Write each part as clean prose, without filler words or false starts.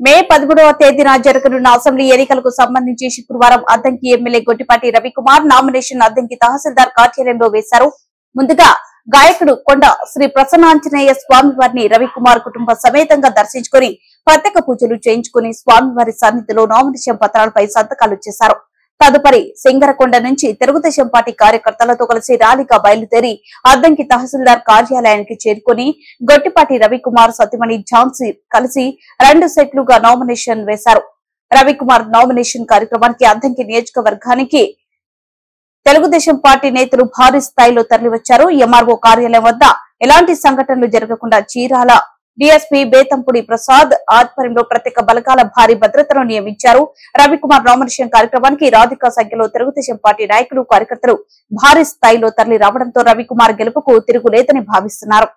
మే 13వ తేదీన జరగనున్న అసెంబ్లీ ఎన్నికలకు సంబంధించి శుక్రవారం అద్దంకి ఎమ్మెల్యే గొట్టిపాటి రవికుమార్ నామినేషన్ అద్దంకి తహసీల్దార్ కార్యాలయంలో వేశారు. ముందుగా గాయకుడు కొండ శ్రీ ప్రసన్నాంజనేయ స్వామి వారిని రవికుమార్ కుటుంబ సమేతంగా దర్శించుకుని ప్రత్యేక పూజలు చేయించుకుని స్వామివారి సన్నిధిలో నామినేషన్ పత్రాలపై సంతకాలు చేశారు. తదుపరి సింగరకొండ నుంచి తెలుగుదేశం పార్టీ కార్యకర్తలతో కలిసి ర్యాలీగా బయలుదేరి అద్దంకి తహసీల్దార్ కార్యాలయానికి చేరుకుని గొట్టిపాటి రవికుమార్ సతీమణి ఝాన్సీ కలిసి 2 సెట్లుగా నామినేషన్ వేశారు. రవికుమార్ నామినేషన్ కార్యక్రమానికి అద్దంకి నియోజకవర్గానికి తెలుగుదేశం పార్టీ నేతలు భారీ స్థాయిలో తరలివచ్చారు. ఎంఆర్ఓ కార్యాలయం వద్ద ఎలాంటి సంఘటనలు జరగకుండా చీరాల డీఎస్పీ బేతంపూడి ప్రసాద్ ఆధ్వర్యంలో ప్రత్యేక బలగాల భారీ భద్రతను నియమించారు. రవికుమార్ నామినేషన్ కార్యక్రమానికి రాధిక సంఖ్యలో తెలుగుదేశం పార్టీ నాయకులు కార్యకర్తలు భారీ స్థాయిలో తరలి రావడంతో రవికుమార్ గెలుపుకు తిరుగులేదని భావిస్తున్నారు.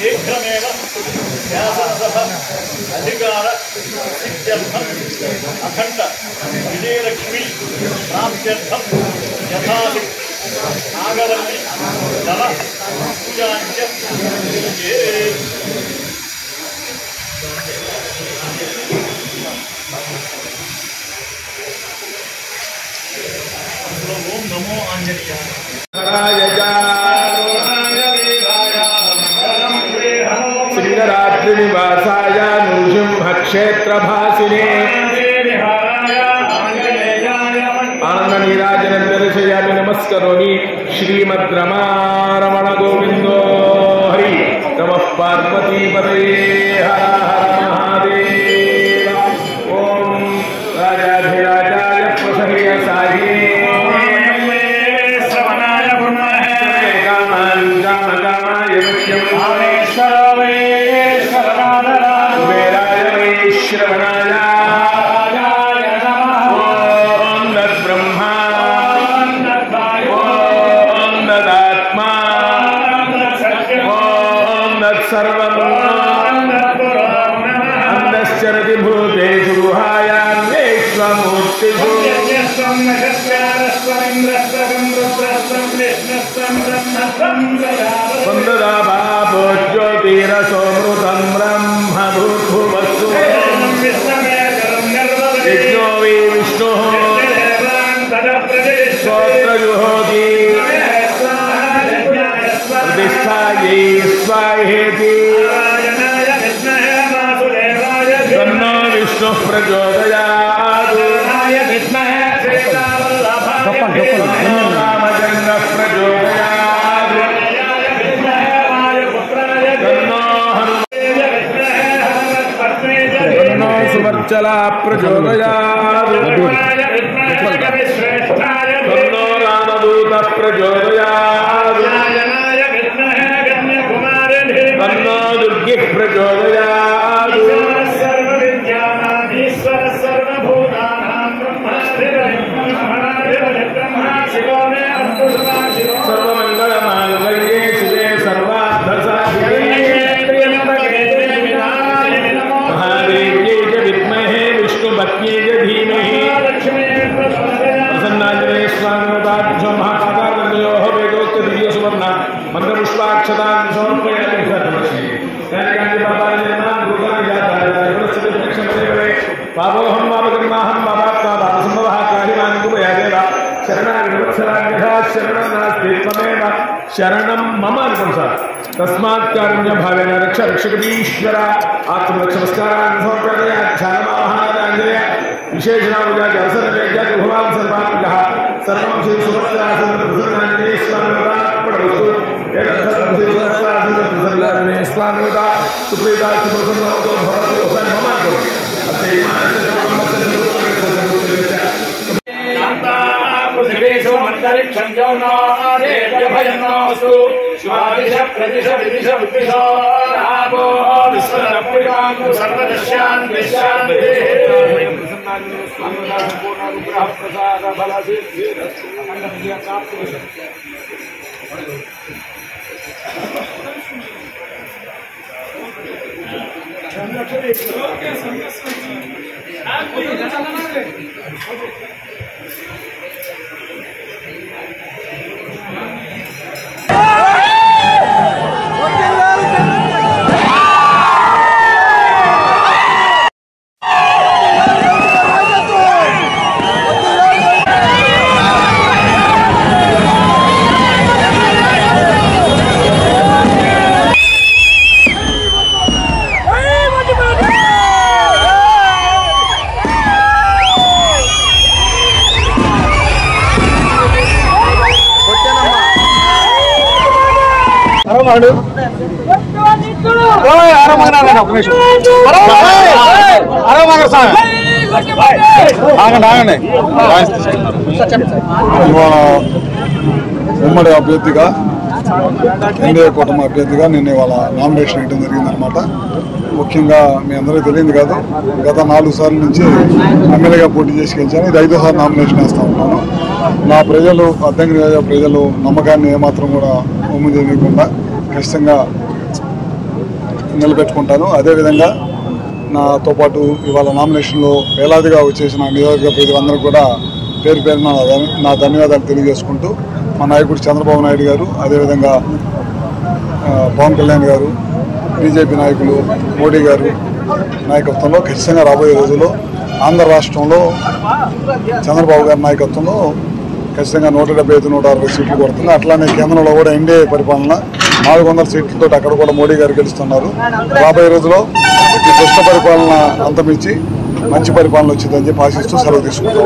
शीघ्रमेव शासनसभा अधिकार सिद्ध्यर्थम अखंड विजयलक्ष्मी प्राप्त्यर्थम यथाशक्ति नागवल्ली दल पूजांच ओम नमो आंजनेयाय श्रीरात्रिनिवासाय नृसिंहक्षेत्रभासिने आनन्दनीराजनं दर्शयामि नमस्करोमि श्रीमद्रमारमण गोविन्दो हरि नमः पार्वतीपतये हर हर महादेव ओम राजाधिराजाय प्रसह्यसाये श्रवणाय ओम नद्ब्रह्मा ओम नदात्मा ओम नत्सर्वम् अंधश्चरति भूतेषु गुहायान्वेष्वमूर्तिषु वन्ददा बाबो ज्योतिरसोऽमृतं ब्रह्म भूर्भुवस्सु यज्ञो वै विष्णुः स्तोत्रजुहोति प्रतिष्ठायै स्वाहेति तन्नो विष्णुः प्रचोदयात् रामचन्द्रः प्रचोदयात् तन्नो सुवर्चला प्रचोदयात् तन्नो रामदूतः प्रचोदयात् तन्नो दुर्गिः प्रचोदयात् सर्वमङ्गलमाङ्गल्ये शिवे सर्वार्थसाधिके महादेव्यै च विद्महे विष्णुपत्न्यै च धीमहि प्रसन्नाञ्जनेय स्वामिनाथाभ्यो महापादारण्योः वेदोक्तं दिव्यसुवर्ण मन्त्रपुष्पाक्षतान् समर्पयामि सर्वस्मै पापोऽहं पापकर्माहं पापात्मा पापसम्भवः कारिमान् कुर्यादेव शरणागतवत्सलान्यथा शरणं नास्ति त्वमेव शरणं मम अनुसर तस्मात् कारुण्यभावेन रक्ष रक्षकटीश्वर आत्मरक्षनमस्कारान् समर्पयामि ध्यानमावहानाञ्जनेय विशेषणामुजाति अवसरवेद्याति भगवान् सर्वात्मकः सर्वं श्रीसुभद्रासनप्रसन्नाञ्जनेय स्वामिनाथार्पणमस्तु एतत्सर्वं स्वामिनाथा सुप्रीता सुप्रसन्नो भवतु मम ఉమ్మడి అభ్యర్థిగా ఎన్డీఏ కూటమి అభ్యర్థిగా నేను ఇవాళ నామినేషన్ వేయడం జరిగిందనమాట. ముఖ్యంగా మీ అందరికీ తెలియదు కాదు, గత 4 సార్ల నుంచి ఎమ్మెల్యేగా పోటీ చేసి గెలిచాను. ఇది 5వ సారి నామినేషన్ వేస్తూ ఉంటాను. నా ప్రజలు అద్దంకి నియోజక ప్రజలు నమ్మకాన్ని ఏమాత్రం కూడా ఒమ్ము చేయకుండా ఖచ్చితంగా నిలబెట్టుకుంటాను. అదేవిధంగా నాతో పాటు ఇవాళ నామినేషన్లో వేలాదిగా వచ్చేసిన నియోజక ప్రజలందరూ కూడా పేరు పేరున నా ధన్యవాదాలు తెలియజేసుకుంటూ మా నాయకుడు చంద్రబాబు నాయుడు గారు, అదేవిధంగా పవన్ కళ్యాణ్ గారు, బీజేపీ నాయకులు మోడీ గారు నాయకత్వంలో ఖచ్చితంగా రాబోయే రోజుల్లో ఆంధ్ర రాష్ట్రంలో చంద్రబాబు గారి నాయకత్వంలో ఖచ్చితంగా 175-160 సీట్లు కొడుతుంది. అట్లానే కేంద్రంలో కూడా ఎన్డీఏ పరిపాలన 400 సీట్లతో అక్కడ కూడా మోడీ గారు గెలుస్తున్నారు. రాబోయే రోజుల్లో ఈ దుష్ట పరిపాలన అంతమించి మంచి పరిపాలన వచ్చిందని చెప్పి ఆశిస్తూ సెలవు తీసుకుంటాం.